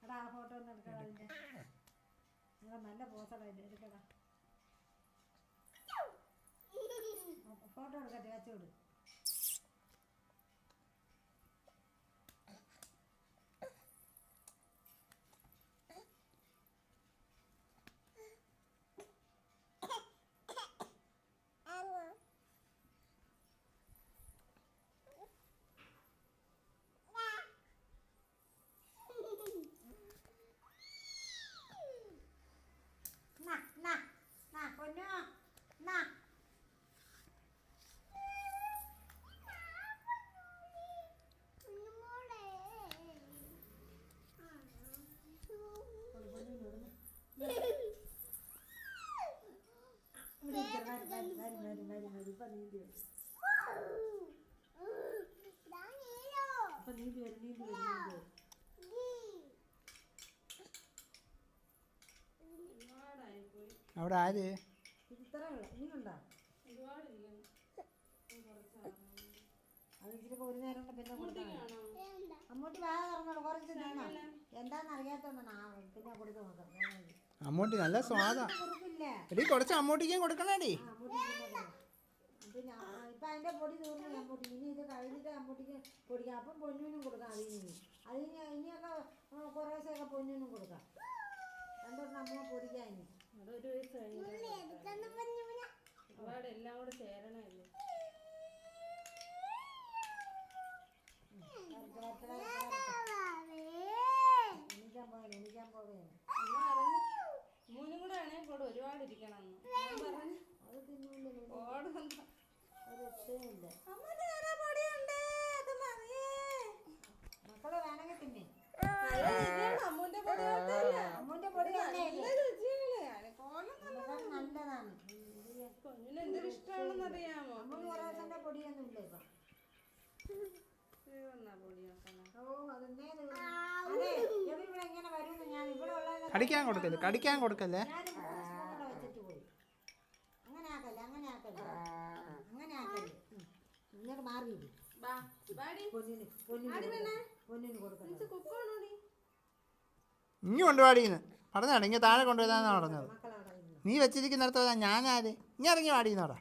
എടാ ആ ഫോട്ടോ ഒന്ന് എടുക്കടാ അതിൻ്റെ നല്ല പോസടാ ഇത് എടുക്കടാ ഫോട്ടോ എടുക്കട്ടെ വെച്ചോട് അവിടെ ആര് ഒരു നേരം പിന്നെ അമ്മൂട്ടി വാ തുറന്നോളൂ കുറച്ച് നിന്നോ എന്താന്ന് അറിയാത്തോണ്ടാണ് പിന്നെ കൊടുത്തു നോക്കാം അമ്മൂട്ടി നല്ല സ്വാദാ എടി കുറച്ച് അമ്മൂട്ടിക്കും കൊടുക്കണേടി പിന്നെ ഇപ്പം അതിൻ്റെ പൊടി തീർന്നു അമ്മൂട്ടി ഇനി ഇത് കഴിഞ്ഞിട്ട് അമ്മൂട്ടിക്ക് പൊടിക്കാം അപ്പം പൊന്നിനും കൊടുക്കാം അതിന് ഇനിയൊക്കെ കുറേശ്ശൊക്കെ പൊന്നിനും കൊടുക്കാം രണ്ടോട്ട് അമ്മ പൊടിക്കാം ഇനി അതൊരു വയസ്സ് ഒരുപാട് എല്ലാം കൂടെ ചേരണമല്ലോ എണീക്കാൻ പോവുകയാണ് അമ്മ പറഞ്ഞു മൂന്നും കൂടെ ആണെങ്കിൽ കൂടെ ഒരുപാട് ഇരിക്കണം അത് തിന്നൂല്ലേ ഒരു രക്ഷയില്ല മക്കളെ വേണമെങ്കിൽ തിന്നെ അമ്മൂന്റെ പൊടി അമ്മൂന്റെ പൊടി നല്ലതാണ് കുഞ്ഞിന് എന്തൊരു ഇഷ്ടമാണെന്ന് അറിയാമോ അമ്മ കുറേശ്ശന്റെ പൊടിയൊന്നും ഇല്ല ഇപ്പൊ ഇങ്ങനെ വരുന്നു ഞാൻ ഇവിടെ ഉള്ള കടിക്കാൻ കൊടുക്കല്ലേ വെച്ചിട്ട് പോയി അങ്ങനെ ആക്കല്ലേ ഇങ്ങോട്ട് മാറി പൊന്നിന് കൊടുക്കണം ഇനി കൊണ്ടുപാടിയെന്ന് പറഞ്ഞാണ് ഇങ്ങനെ താഴെ കൊണ്ടുവരാന്നാണ് പറഞ്ഞത് നീ വെച്ചിരിക്കുന്നിടത്ത് ഞാനാര് ഇനി ഇറങ്ങി പാടിയെന്നോടാ